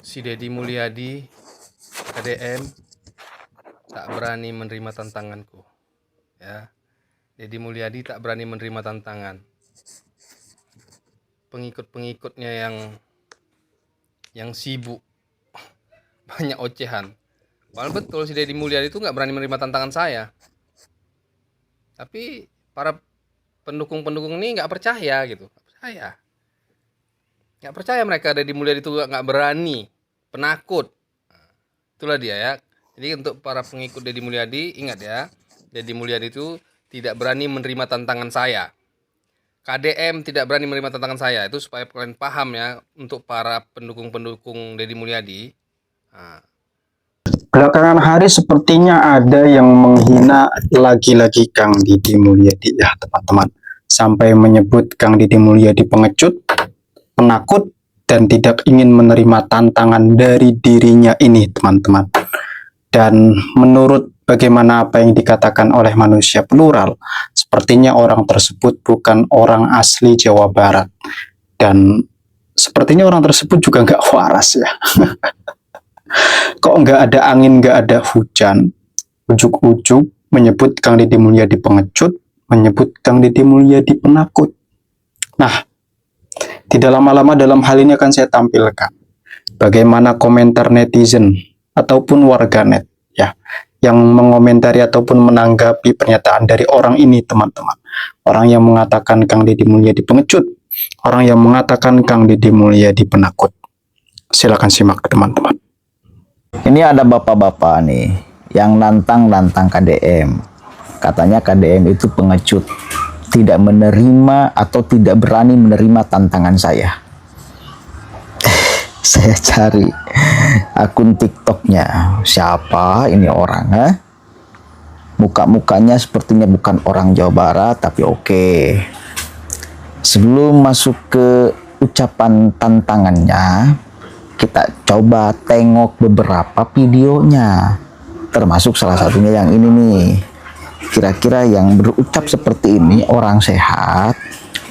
Si Deddy Mulyadi, KDM, tak berani menerima tantanganku. Ya, Deddy Mulyadi tak berani menerima tantangan. Pengikut-pengikutnya yang sibuk, banyak ocehan. Padahal betul si Deddy Mulyadi itu nggak berani menerima tantangan saya. Tapi para pendukung-pendukung ini nggak percaya gitu. Nggak percaya mereka Deddy Mulyadi itu nggak berani, penakut. Itulah dia ya. Jadi untuk para pengikut Deddy Mulyadi, ingat ya, Deddy Mulyadi itu tidak berani menerima tantangan saya. KDM tidak berani menerima tantangan saya. Itu supaya kalian paham ya, untuk para pendukung-pendukung Deddy Mulyadi. Nah. Belakangan hari sepertinya ada yang menghina lagi-lagi Kang Deddy Mulyadi ya teman-teman. Sampai menyebut Kang Deddy Mulyadi pengecut, penakut, dan tidak ingin menerima tantangan dari dirinya ini teman-teman. Dan menurut bagaimana apa yang dikatakan oleh manusia plural, sepertinya orang tersebut bukan orang asli Jawa Barat. Dan sepertinya orang tersebut juga nggak waras ya. Kok nggak ada angin, nggak ada hujan, ujuk-ujuk menyebut Kang Deddy Mulyadi pengecut, menyebut Kang Deddy Mulyadi penakut. Nah, tidak lama-lama dalam hal ini akan saya tampilkan bagaimana komentar netizen ataupun warganet ya yang mengomentari ataupun menanggapi pernyataan dari orang ini teman-teman. Orang yang mengatakan Kang Deddy Mulyadi pengecut, orang yang mengatakan Kang Deddy Mulyadi penakut. Silakan simak teman-teman. Ini ada bapak-bapak nih yang nantang KDM. Katanya KDM itu pengecut, tidak menerima atau tidak berani menerima tantangan saya. Saya cari akun TikToknya. Siapa ini orang? Muka-mukanya sepertinya bukan orang Jawa Barat, tapi oke. Sebelum masuk ke ucapan tantangannya, kita coba tengok beberapa videonya, termasuk salah satunya yang ini nih. Kira-kira yang berucap seperti ini orang sehat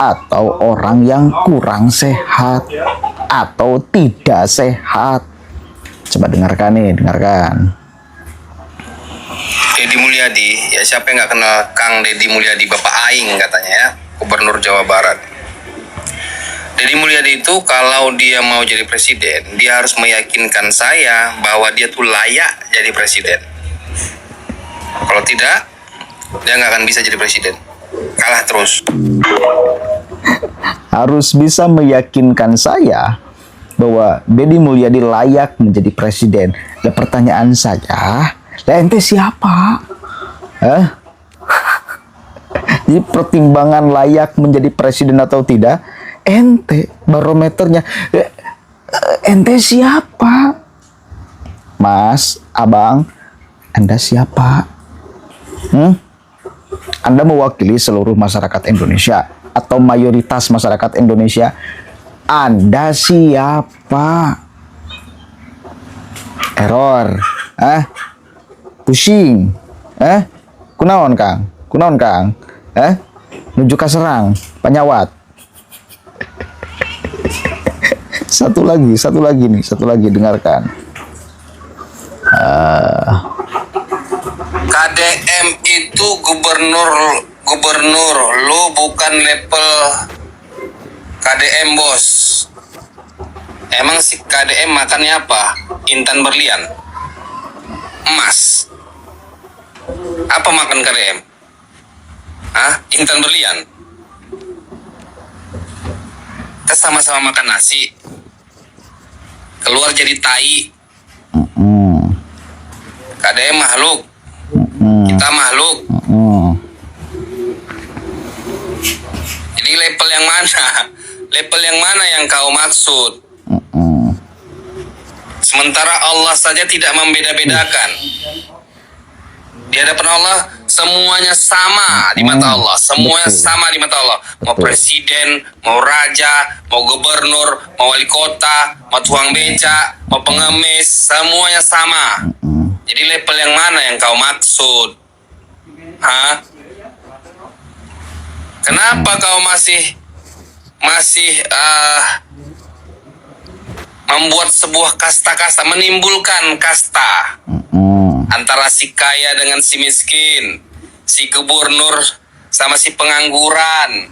atau orang yang kurang sehat atau tidak sehat? Coba dengarkan nih, dengarkan. Deddy Mulyadi, ya siapa yang nggak kenal Kang Deddy Mulyadi, Bapak Aing katanya ya, Gubernur Jawa Barat. Deddy Mulyadi itu kalau dia mau jadi presiden, dia harus meyakinkan saya bahwa dia tuh layak jadi presiden. Kalau tidak, dia nggak akan bisa jadi presiden. Kalah terus. Harus bisa meyakinkan saya bahwa Deddy Mulyadi layak menjadi presiden. Dan pertanyaan saya, ente siapa? Jadi pertimbangan layak menjadi presiden atau tidak, ente barometernya. Ente siapa? Mas, abang, Anda siapa? Anda mewakili seluruh masyarakat Indonesia atau mayoritas masyarakat Indonesia. Anda siapa? Error. Pusing. Kunaon Kang? Kunaon Kang? Nuju ka serang, panyawat. Satu lagi dengarkan. KDM itu gubernur, lu bukan level KDM bos. Emang si KDM makannya apa? Intan berlian, emas. Apa makan KDM? Intan berlian. Kita sama-sama makan nasi, keluar jadi tai. KDM makhluk, kita makhluk. Jadi level yang mana? Level yang mana yang kau maksud? Sementara Allah saja tidak membeda-bedakan. Di hadapan Allah semuanya sama di mata Allah. Semuanya sama di mata Allah. Mau presiden, mau raja, mau gubernur, mau wali kota, mau tukang beca, mau pengemis, semuanya sama. Jadi level yang mana yang kau maksud? Kenapa kau masih membuat sebuah kasta-kasta, menimbulkan kasta antara si kaya dengan si miskin, si gubernur sama si pengangguran,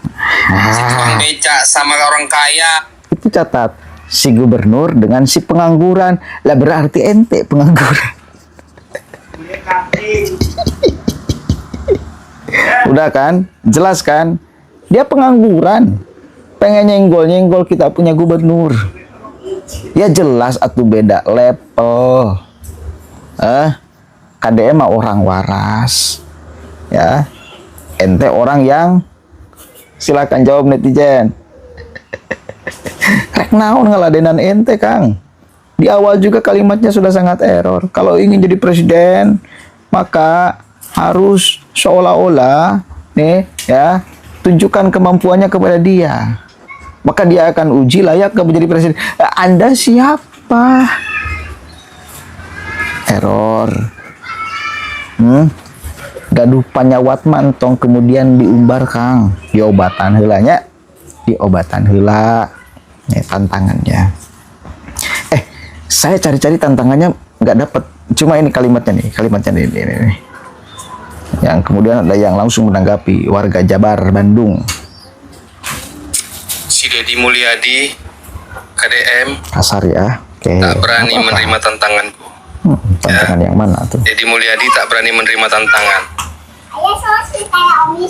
si tukang becak sama orang kaya. Itu catat, si gubernur dengan si pengangguran. Lah berarti ente pengangguran. Udah kan? Jelas kan? Dia pengangguran. Pengen nyenggol-nyenggol kita punya gubernur. Ya jelas atuh beda level. KDM mah orang waras. Ya. Ente orang yang, silakan jawab netizen. Rek naon ngeladenan ente, Kang? Di awal juga kalimatnya sudah sangat error. Kalau ingin jadi presiden, maka harus seolah-olah nih ya, tunjukkan kemampuannya kepada dia. Maka dia akan uji layak gak menjadi presiden. Anda siapa? Error. Gaduh panyawat mantong kemudian diumbar, Kang. Diobatan heulanya. Diobatan heula. Nih tantangannya. Saya cari-cari tantangannya nggak dapat. Cuma ini kalimatnya nih. Ini. Yang kemudian ada yang langsung menanggapi, warga Jabar, Bandung. Si Deddy Mulyadi, KDM, Kasar ya. Oke. tak berani menerima tantanganku. Tantangan yang mana tuh? Deddy Mulyadi tak berani menerima tantangan.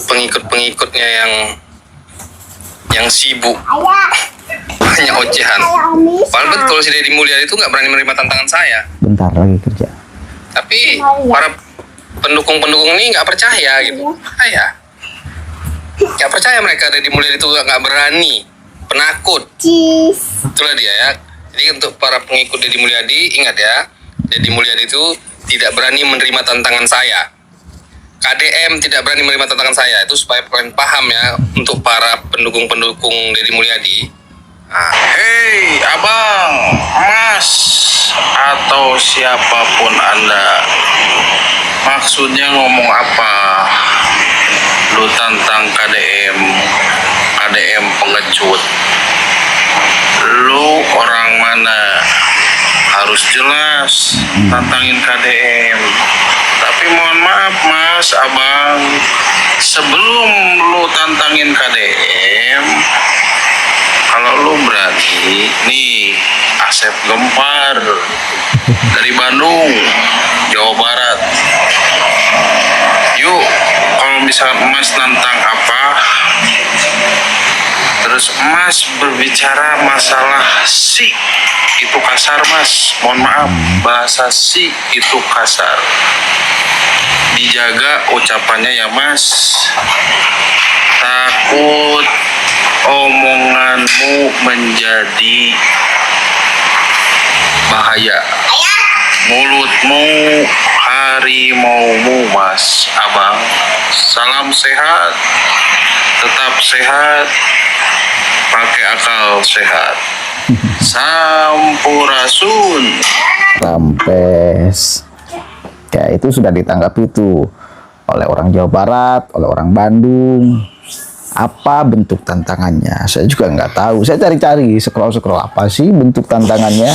Pengikut-pengikutnya yang sibuk, hanya ocehan. Padahal betul si Deddy Mulyadi itu nggak berani menerima tantangan saya. Bentar lagi kerja. Tapi para pendukung-pendukung ini nggak percaya gitu. Nggak percaya mereka Deddy Mulyadi itu nggak berani, penakut. Itulah dia ya. Jadi untuk para pengikut Deddy Mulyadi, ingat ya, Deddy Mulyadi itu tidak berani menerima tantangan saya. KDM tidak berani menerima tantangan saya. Itu supaya kalian paham ya, untuk para pendukung-pendukung Deddy Mulyadi. Hei abang, mas, atau siapapun Anda, maksudnya ngomong apa? Lu tantang KDM pengecut. Lu orang mana? Harus jelas tantangin KDM. Tapi mohon maaf mas, abang, sebelum lu tantangin KDM, kalau lu berani, nih Asep Gempar dari Bandung, Jawa Barat. Yuk, kalau misalkan Emas nantang apa, terus Emas berbicara masalah si, itu kasar mas. Mohon maaf, bahasa si itu kasar. Dijaga ucapannya ya mas. Takut omonganmu menjadi bahaya. Mulutmu harimaumu mas abang. Salam sehat, tetap sehat, pakai akal sehat. Sampurasun. Rampes. Ya itu sudah ditanggapi itu oleh orang Jawa Barat, oleh orang Bandung. Apa bentuk tantangannya? Saya juga nggak tahu. Saya cari-cari, scroll apa sih bentuk tantangannya.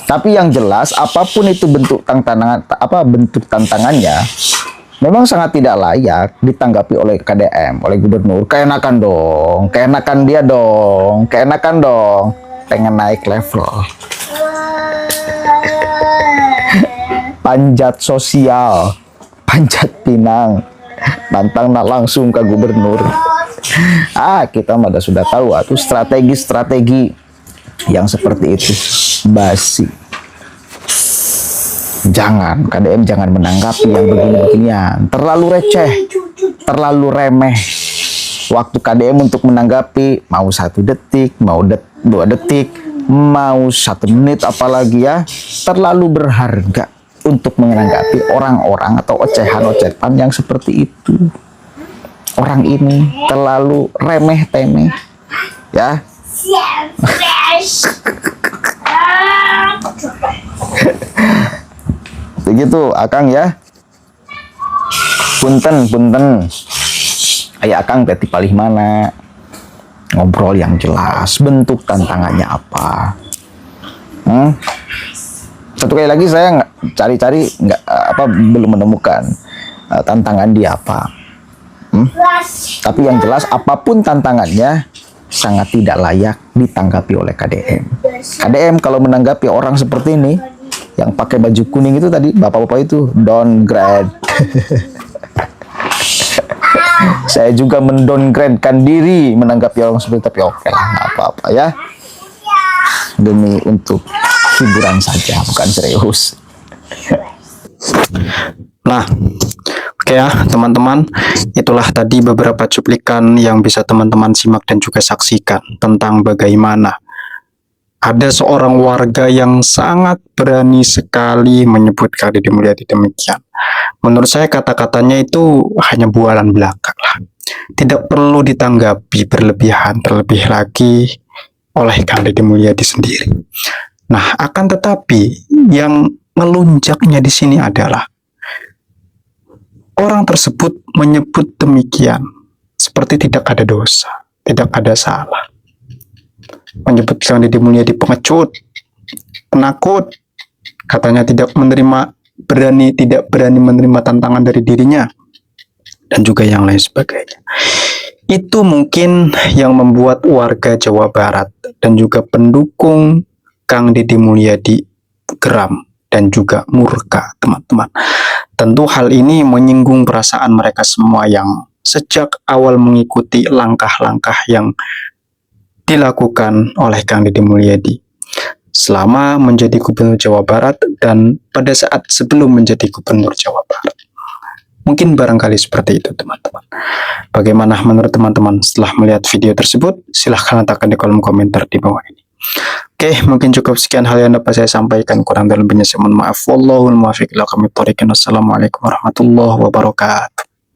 Tapi yang jelas, apapun itu bentuk tantangannya, memang sangat tidak layak ditanggapi oleh KDM, oleh gubernur. Keenakan dong, keenakan dia dong, keenakan dong. Pengen naik level. Panjat sosial, panjat pinang, nantang langsung ke gubernur. Kita sudah tahu tuh strategi-strategi yang seperti itu basi. Jangan, KDM jangan menanggapi yang begini-beginian. Terlalu receh, terlalu remeh. Waktu KDM untuk menanggapi mau 1 detik, mau 2 detik, mau 1 menit apalagi ya, terlalu berharga untuk menanggapi orang-orang atau ocehan-ocehan yang seperti itu. Orang ini terlalu remeh-temeh, ya. Begitu, Akang ya. Punten. Ayah Akang teti palih mana? Ngobrol yang jelas, bentuk tantangannya apa. Satu kali lagi saya cari-cari belum menemukan tantangan dia apa. Tapi yang jelas apapun tantangannya sangat tidak layak ditanggapi oleh KDM. KDM kalau menanggapi orang seperti ini yang pakai baju kuning itu tadi, bapak-bapak itu downgrade. Saya juga mendowngradekan diri menanggapi orang seperti itu, tapi oke lah, nggak apa-apa ya. Demi untuk hiburan saja, bukan serius. Nah, oke ya teman-teman, itulah tadi beberapa cuplikan yang bisa teman-teman simak dan juga saksikan tentang bagaimana ada seorang warga yang sangat berani sekali menyebut Deddy Mulyadi demikian. Menurut saya kata-katanya itu hanya bualan belaka lah. Tidak perlu ditanggapi berlebihan terlebih lagi oleh Deddy Mulyadi sendiri. Nah, akan tetapi yang melunjaknya di sini adalah orang tersebut menyebut demikian seperti tidak ada dosa, tidak ada salah. Menyebut Deddy Mulyadi pengecut, penakut, katanya tidak berani menerima tantangan dari dirinya, dan juga yang lain sebagainya. Itu mungkin yang membuat warga Jawa Barat dan juga pendukung Deddy Mulyadi geram dan juga murka, teman-teman. Tentu hal ini menyinggung perasaan mereka semua yang sejak awal mengikuti langkah-langkah yang dilakukan oleh Deddy Mulyadi selama menjadi gubernur Jawa Barat dan pada saat sebelum menjadi gubernur Jawa Barat. Mungkin barangkali seperti itu, teman-teman. Bagaimana menurut teman-teman setelah melihat video tersebut? Silahkan letakkan di kolom komentar di bawah ini. Oke, mungkin cukup sekian hal yang dapat saya sampaikan. Kurang dan lebihnya saya mohon maaf. Wallahul muwaffiq ila aqwamit thoriq. Wassalamualaikum warahmatullahi wabarakatuh.